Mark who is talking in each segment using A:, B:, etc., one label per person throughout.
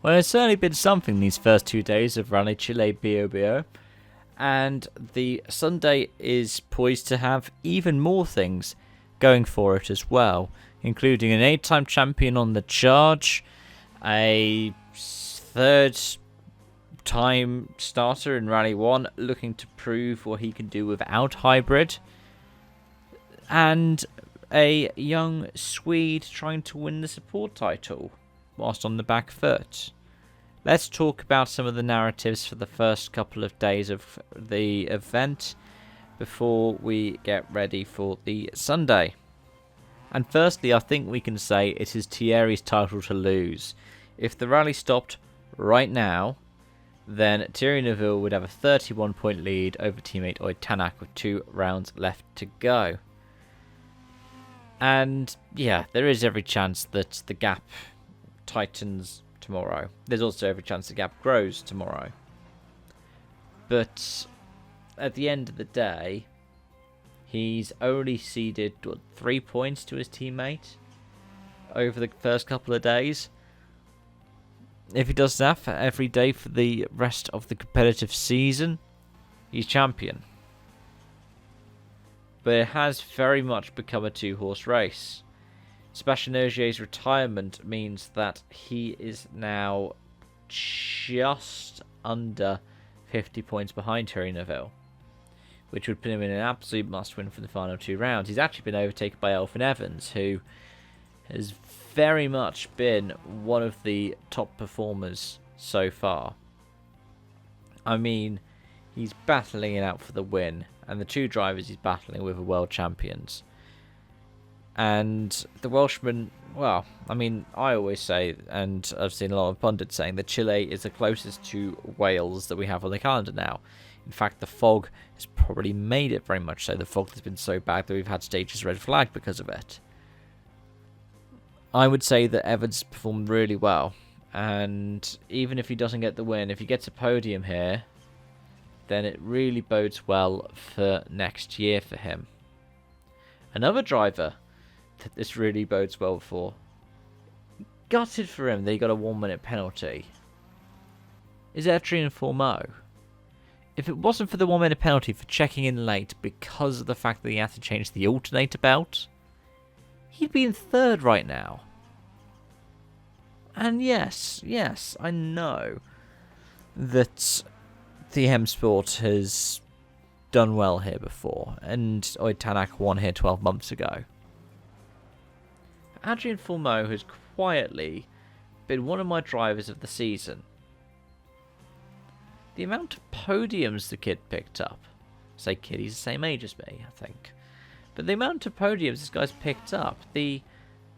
A: Well, it's certainly been something these first 2 days of Rally Chile BOBO, and the Sunday is poised to have even more things going for it as well, including an 8-time champion on the charge, a third time starter in Rally 1 looking to prove what he can do without hybrid, and a young Swede trying to win the support title whilst on the back foot. Let's talk about some of the narratives for the first couple of days of the event before we get ready for the Sunday. And firstly, I think we can say it is Thierry's title to lose. If the rally stopped right now, then Thierry Neuville would have a 31-point lead over teammate Oid Tanak with 2 rounds left to go. And yeah, there is every chance that the gap tightens tomorrow. There's also every chance the gap grows tomorrow. But at the end of the day, he's only ceded 3 points to his teammate over the first couple of days. If he does that for every day for the rest of the competitive season, he's champion. But it has very much become a 2-horse race. Sebastian Ogier's retirement means that he is now just under 50 points behind Thierry Neuville, which would put him in an absolute must-win for the final 2 rounds. He's actually been overtaken by Elfyn Evans, who has very much been one of the top performers so far. I mean, he's battling it out for the win, and the 2 drivers he's battling with are world champions. And the Welshman, well, I mean, I always say, and I've seen a lot of pundits saying, that Chile is the closest to Wales that we have on the calendar now. In fact, the fog has probably made it very much so. The fog has been so bad that we've had stages red flag because of it. I would say that Evans performed really well. And even if he doesn't get the win, if he gets a podium here, then it really bodes well for next year for him. Another driver that this really bodes well for. Gutted for him that he got a 1-minute penalty. Is Adrian Formeau. If it wasn't for the 1-minute penalty for checking in late because of the fact that he had to change the alternator belt, he'd be in 3rd right now. And yes, I know that the M Sport has done well here before, and Oid Tanak won here 12 months ago. Adrian Formeau has quietly been one of my drivers of the season. The amount of podiums the kid picked up, say kid, he's the same age as me, I think, but the amount of podiums this guy's picked up, the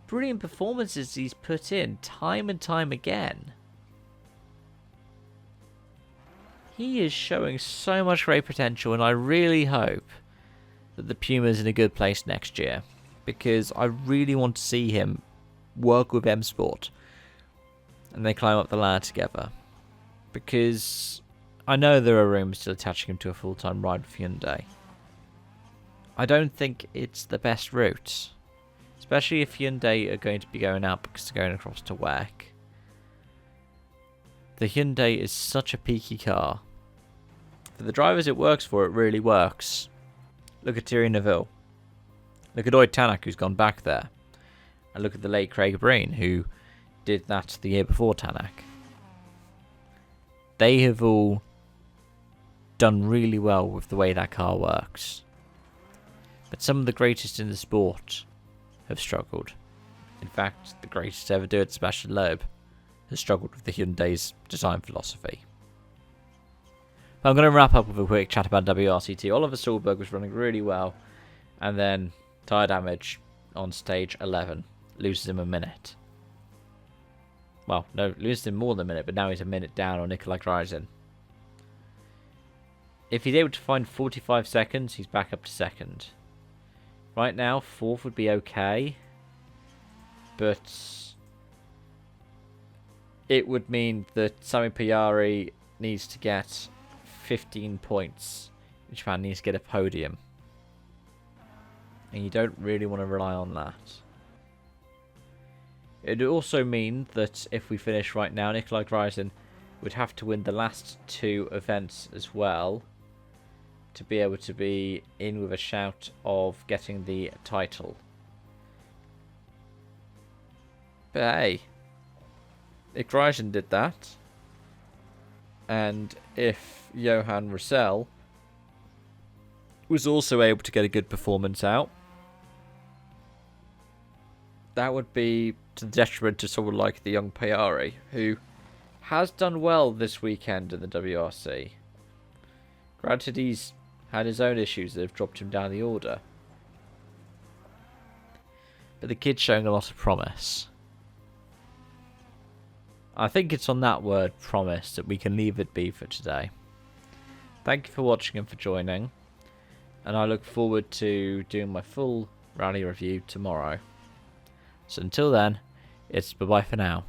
A: brilliant performances he's put in time and time again, he is showing so much great potential, and I really hope that the Puma's in a good place next year, because I really want to see him work with M Sport and they climb up the ladder together, because I know there are rumours still attaching him to a full-time ride with Hyundai. I don't think it's the best route, especially if Hyundai are going to be going out because they're going across to WEC. The Hyundai is such a peaky car. For the drivers it works for, it really works. Look at Thierry Neuville. Look at Oid Tanak, who's gone back there. And look at the late Craig Breen, who did that the year before Tanak. They have all done really well with the way that car works. But some of the greatest in the sport have struggled. In fact, the greatest to ever do it, Sebastian Loeb, has struggled with the Hyundai's design philosophy. But I'm going to wrap up with a quick chat about WRCT. Oliver Solberg was running really well, and then tyre damage on stage 11 loses him a minute. Well, no, loses him more than a minute, but now he's a minute down on Nikolai Gryzin. If he's able to find 45 seconds, he's back up to 2nd. Right now, 4th would be okay, but it would mean that Sami Pajari needs to get 15 points. Japan needs to get a podium. And you don't really want to rely on that. It would also mean that if we finish right now, Nikolai Greisen would have to win the last 2 events as well to be able to be in with a shout of getting the title. But hey, if Greisen did that, and if Johan Roussel was also able to get a good performance out, that would be to the detriment to someone like the young Payari, who has done well this weekend in the WRC. Granted, he's had his own issues that have dropped him down the order, but the kid's showing a lot of promise. I think it's on that word, promise, that we can leave it be for today. Thank you for watching and for joining, and I look forward to doing my full rally review tomorrow. So until then, it's bye-bye for now.